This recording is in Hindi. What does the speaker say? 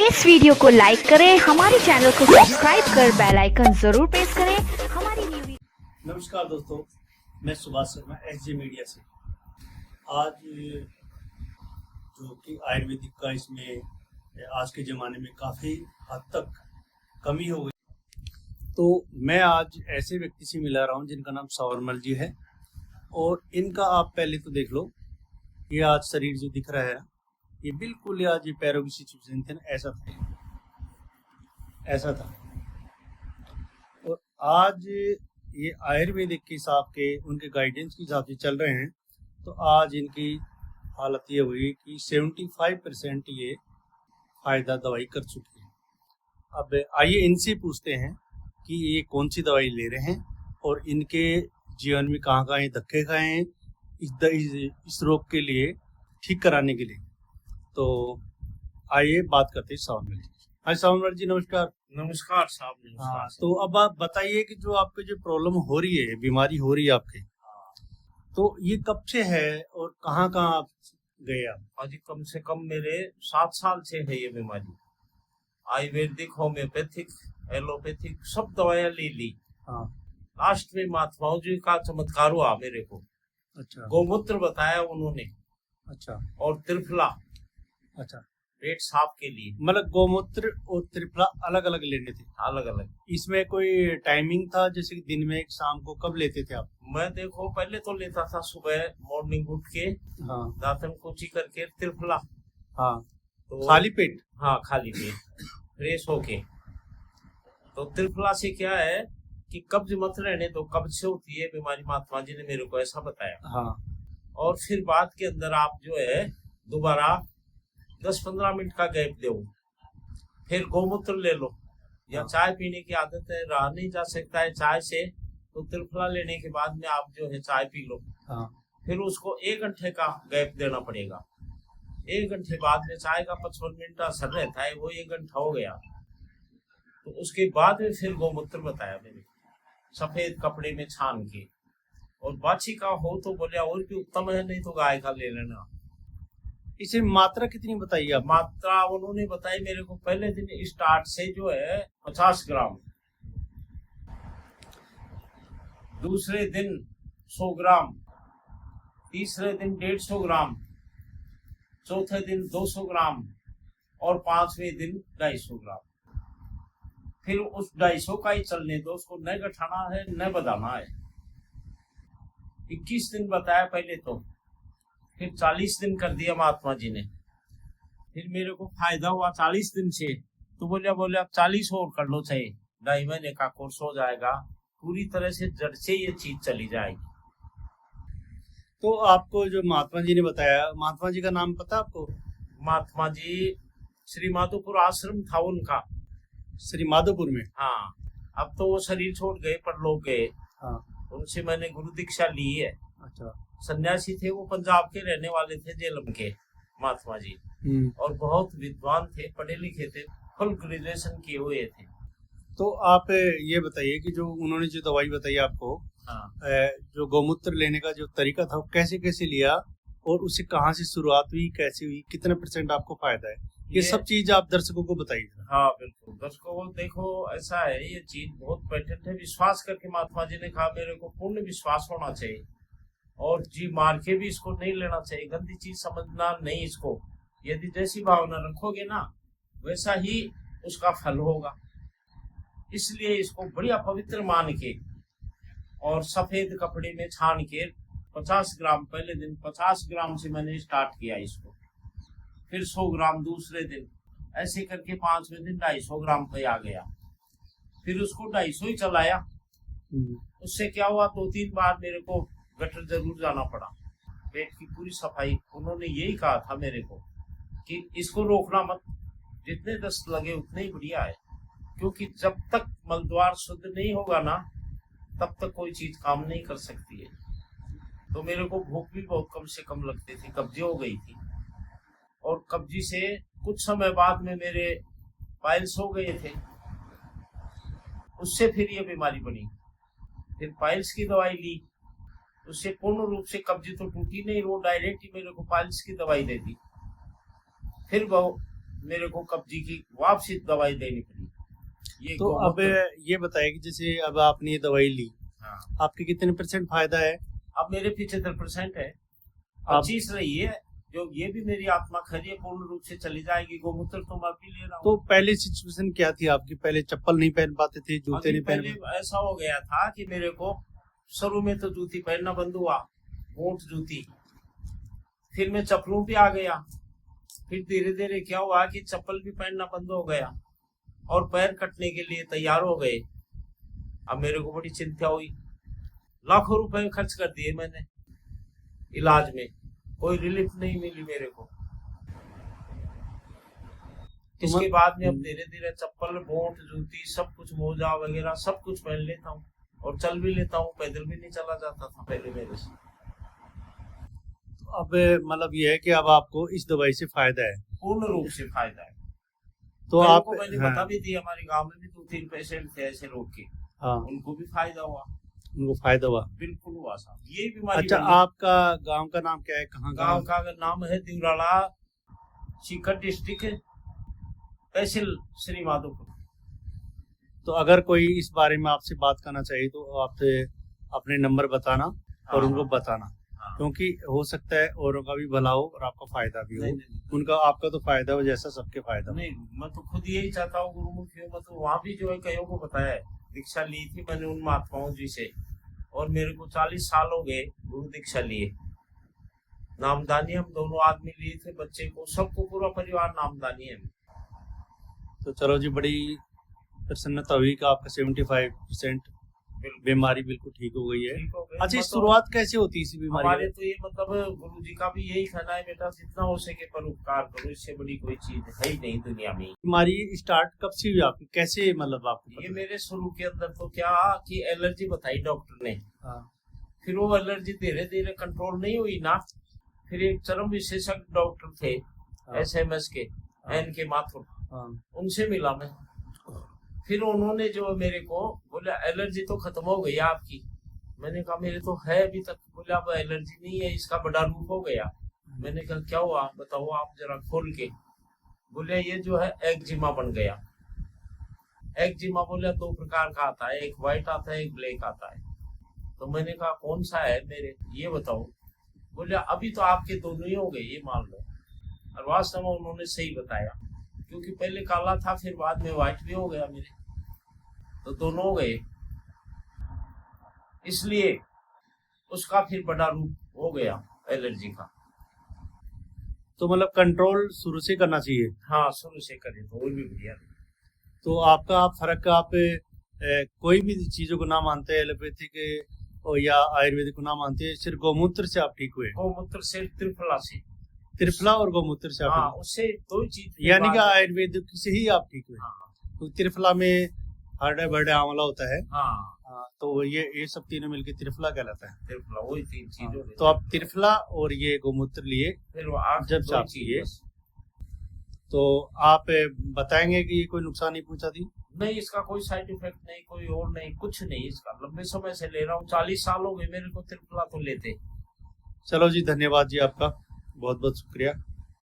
इस वीडियो को लाइक करें, हमारे चैनल को सब्सक्राइब कर बेल आइकन जरूर प्रेस करें हमारी न्यू वीडियो। नमस्कार दोस्तों, मैं सुभाष शर्मा एसजे मीडिया से। आज जो कि आयुर्वेदिक का इसमें आज के ज़माने में काफ़ी हद तक कमी हो गई, तो मैं आज ऐसे व्यक्ति से मिला रहा हूँ जिनका नाम सावरमल जी है। और इनका आप पहले तो देख लो, ये आज शरीर जो दिख रहा है ना, ये बिल्कुल आज ये पैरों की सिचुएशन थी ना, ऐसा था। और आज ये आयुर्वेदिक के हिसाब के उनके गाइडेंस के हिसाब से चल रहे हैं, तो आज इनकी हालत ये हुई कि 75% ये फायदा दवाई कर चुकी है। अब आइए इनसे पूछते हैं कि ये कौन सी दवाई ले रहे हैं और इनके जीवन में कहाँ कहाँ ये धक्के खाए हैं इस रोग के लिए ठीक कराने के लिए। तो आइए बात करते हैं सावरमल जी। हाँ सावरमल जी, नमस्कार। नमस्कार साहब, नमस्कार। हाँ, तो अब आप बताइए कि जो आपके जो प्रॉब्लम हो रही है, बीमारी हो रही है आपके, तो ये कब से है और कहाँ कहाँ आप गए आप? अजी कम से कम मेरे 7 साल से है ये बीमारी। आयुर्वेदिक, होम्योपैथिक, एलोपैथिक सब दवाइयाँ ले ली। हाँ, लास्ट में महात्माओं जी का चमत्कार हुआ मेरे को। अच्छा गौमूत्र बताया उन्होंने अच्छा और त्रिफला अच्छा। पेट साफ के लिए। मतलब गौमूत्र और त्रिफला अलग अलग लेने थे? अलग अलग। इसमें कोई टाइमिंग था, जैसे कि दिन में शाम को कब लेते थे आप? मैं देखो पहले तो लेता था सुबह मॉर्निंग उठ के, हाँ दातन कुची करके त्रिफला। हाँ, तो खाली पेट? हाँ, खाली पेट फ्रेश होके। तो त्रिफला से क्या है कि कब्ज मत रहने दो, कब्ज से होती है बीमारी, महात्मा जी ने मेरे को ऐसा बताया। हाँ, और फिर बाद के अंदर आप जो है दोबारा 10-15 मिनट का गैप दो, फिर गौमूत्र ले लो। या हाँ। चाय पीने की आदत है, रहा नहीं जा सकता है चाय से, तो त्रिफला लेने के बाद में आप जो है चाय पी लो। हाँ, फिर उसको 1 घंटे का गैप देना पड़ेगा। 1 घंटे बाद में चाय का 55 मिनट का असर रहता है, वो 1 घंटा हो गया। तो उसके बाद में फिर गौमूत्र बताया मैंने, सफेद कपड़े में छान के। और बाछी का हो तो बोले और भी उत्तम है, नहीं तो गाय का ले लेना। इसे मात्रा कितनी बताइए आप? मात्रा उन्होंने बताई मेरे को पहले दिन स्टार्ट से जो है 50 ग्राम, दूसरे दिन 100 ग्राम, तीसरे दिन 150 ग्राम, चौथे दिन 200 ग्राम और 5वें दिन 250 ग्राम। फिर उस 250 का ही चलने दो, उसको न घटाना है न बढ़ाना है। 21 दिन बताया पहले तो, फिर 40 दिन कर दिया महात्मा जी ने। फिर मेरे को फायदा हुआ 40 दिन से, तो बोले आप 40 और कर लो, चाहे 2.5 महीने का कोर्स हो जाएगा, पूरी तरह से जड़ से ये चीज चली जाएगी। तो आपको जो महात्मा जी ने बताया, महात्मा जी का नाम पता आपको? महात्मा जी श्री माधोपुर आश्रम था उनका, श्री माधोपुर में। हाँ, अब तो वो शरीर छोड़ गए, पर लोग गए। हाँ, उनसे मैंने गुरु दीक्षा ली है। अच्छा। सन्यासी थे वो, पंजाब के रहने वाले थे, जेलम के महात्मा जी। और बहुत विद्वान थे, पढ़े लिखे थे, फुल ग्रेजुएशन किए हुए थे। तो आप ये बताइए कि जो उन्होंने जो दवाई बताई आपको, हाँ, जो गौमूत्र लेने का जो तरीका था, वो कैसे कैसे लिया और उससे कहाँ से शुरुआत हुई, कैसे हुई, कितना % आपको फायदा है, ये सब चीज आप दर्शकों को बताइए। हाँ बिल्कुल, दर्शकों को देखो ऐसा है, ये चीज बहुत पेटेंट है। विश्वास करके महात्मा जी ने कहा, मेरे को पूर्ण विश्वास होना चाहिए और जी मार के भी इसको नहीं लेना चाहिए, गंदी चीज समझना नहीं इसको। यदि जैसी भावना रखोगे ना, वैसा ही उसका फल होगा। इसलिए इसको बढ़िया पवित्र मान के और सफेद कपड़े में छान के 50 ग्राम पहले दिन, 50 ग्राम से मैंने स्टार्ट किया इसको, फिर 100 ग्राम दूसरे दिन, ऐसे करके 5वें दिन 250 ग्राम पे आ गया। फिर उसको 250 ही चलाया। उससे क्या हुआ, 2-3 बार मेरे को गटर जरूर जाना पड़ा, पेट की पूरी सफाई। उन्होंने यही कहा था मेरे को कि इसको रोकना मत, जितने दस्त लगे उतने ही बढ़िया है, क्योंकि जब तक मलद्वार शुद्ध नहीं होगा ना, तब तक कोई चीज काम नहीं कर सकती है। तो मेरे को भूख भी बहुत कम से कम लगती थी, कब्जी हो गई थी, और कब्जी से कुछ समय बाद में मेरे पाइल्स हो गए थे। उससे फिर ये बीमारी बनी, फिर पाइल्स की दवाई ली, उससे पूर्ण रूप से कब्जी तो टूटी नहीं, वो डायरेक्ट ही मेरे को पाइल्स की दवाई दे दी। फिर वो मेरे को कब्जी की वापसी दवाई देनी पड़ी। ये तो अब ये बताइए कि जैसे अब आपने ये दवाई ली, हाँ, आपके कितने % फायदा है? अब मेरे 75% है। आप- 25 रही है, जो ये भी मेरी आत्मा खरी है, पूर्ण रूप से चली जाएगी। गोमूत्र तो मैं भी ले रहा हूँ। तो पहले सिचुएशन क्या थी आपकी? पहले चप्पल नहीं पहन पाते थे, जूते नहीं पहले पहन ऐसा हो गया था कि मेरे को शुरू में तो जूती पहनना बंद हुआ, बूट जूती, फिर मैं चप्पलों पे आ गया, फिर धीरे धीरे क्या हुआ कि चप्पल भी पहनना बंद हो गया और पैर कटने के लिए तैयार हो गए। अब मेरे को बड़ी चिंता हुई, लाखों रुपए खर्च कर दिए मैंने इलाज में, कोई रिलीफ नहीं मिली मेरे को। इसके बाद में अब धीरे धीरे चप्पल, बूट, जूती, सब कुछ, मोजा वगैरह सब कुछ पहन लेता हूँ और चल भी लेता हूँ। पैदल भी नहीं चला जाता था पहले मेरे से। तो अब मतलब ये है कि अब आपको इस दवाई से फायदा है, पूर्ण रूप से फायदा है। तो कईयों आप को मैंने हाँ, बता भी दी, हमारे गांव में भी 2-3 पेशेंट थे ऐसे रोग के, हाँ, उनको भी फायदा हुआ। उनको फायदा हुआ। बिल्कुल हुआ साहब। यही बीमारी अच्छा, बनी। आपका गांव का नाम क्या है? कहाँ गांव का नाम है दिवराला, सीकर डिस्ट्रिक्ट, तहसील श्री माधोपुर। तो अगर कोई इस बारे में आपसे बात करना चाहिए तो आपसे अपने नंबर बताना और हाँ, उनको बताना, हाँ। क्योंकि हो सकता है औरों का भी भला हो और आपका फायदा भी हो। नहीं, नहीं, उनका आपका तो फायदा हो जैसा सबके फायदा हो। नहीं, मैं तो खुद यही चाहता हूँ गुरुमुखियों में, तो वहाँ भी जो है कईयों को बताया है। दीक्षा ली थी मैंने उन महात्माओं जी से, और मेरे को 40 साल हो गए गुरु दीक्षा लिए। नामदानी हम दोनों आदमी लिए थे, बच्चे को, सबको, पूरा परिवार नामदानी है। तो चलो जी, बड़ी प्रसन्नता हुई कि आपका 75% बीमारी बिल्कुल ठीक हो गई है। ठीक हो गए। अच्छा, मतलब शुरुआत कैसे होती है इसी बीमारी हमारे की? तो ये मतलब गुरु जी का भी यही कहना है, बेटा जितना हो सके परोपकार करो, इससे बड़ी कोई चीज है ही नहीं दुनिया में। बीमारी स्टार्ट कब से हुई आपकी? कैसे मतलब आपको ये पता? मेरे शुरू के अंदर तो क्या कि एलर्जी बताई डॉक्टर ने, हाँ, फिर वो एलर्जी धीरे धीरे कंट्रोल नहीं हुई ना। फिर एक चरम विशेषज्ञ डॉक्टर थे हाँ, SMS के, हाँ, एन के माथुर, हाँ, उनसे मिला मैं। फिर उन्होंने जो मेरे को बोला एलर्जी तो खत्म हो गई आपकी। मैंने कहा मेरे तो है अभी तक। बोला अब एलर्जी नहीं है, इसका बड़ा रूप हो गया। मैंने कहा क्या हुआ बताओ आप जरा खोल के। बोले ये जो है एक्जिमा बन गया। एक्जिमा बोले 2 प्रकार का आता है, एक व्हाइट आता है, एक ब्लैक आता है। तो मैंने कहा कौन सा है मेरे, ये बताओ। बोले अभी तो आपके दोनों ही हो गए, ये मान लो। और वास्तव में उन्होंने सही बताया, क्योंकि पहले काला था, फिर बाद में व्हाइट भी हो गया मेरे, तो दोनों हो गए। इसलिए उसका फिर बड़ा रूप हो गया एलर्जी का। तो मतलब कंट्रोल शुरू से करना चाहिए। हाँ, शुरू से करें तो वो भी बढ़िया। तो आपका आप फर्क आप कोई भी चीजों को ना मानते हैं, एलोपैथिक और या आयुर्वेदिक को ना मानते हैं, सिर्फ गौमूत्र से आप ठीक हुए? गौमूत्र से, त्रिफला से। त्रिफला और गौमूत्र से आप हाँ, ठीक उससे 2 चीज। हुए? यानी कि आयुर्वेदिक से ही आप ठीक हुए? हाँ, तो त्रिफला में हरडे बरडे आंवला होता है। हाँ, हाँ, तो ये सब तीनों मिलकर त्रिफला कहलाता है। त्रिफला, वही 3 चीजों में। तो आप त्रिफला और ये गौमूत्र लिए फिर वो आठ जब 2 चाप चीज किए, बस। तो आप बताएंगे कि ये कोई नुकसान नहीं पहुंचा दी? नहीं, इसका कोई साइड इफेक्ट नहीं, कोई और नहीं, कुछ नहीं। इसका लंबे समय से ले रहा हूँ, 40 साल हो गए मेरे को त्रिफला तो लेते। चलो जी, धन्यवाद जी आपका, बहुत बहुत शुक्रिया।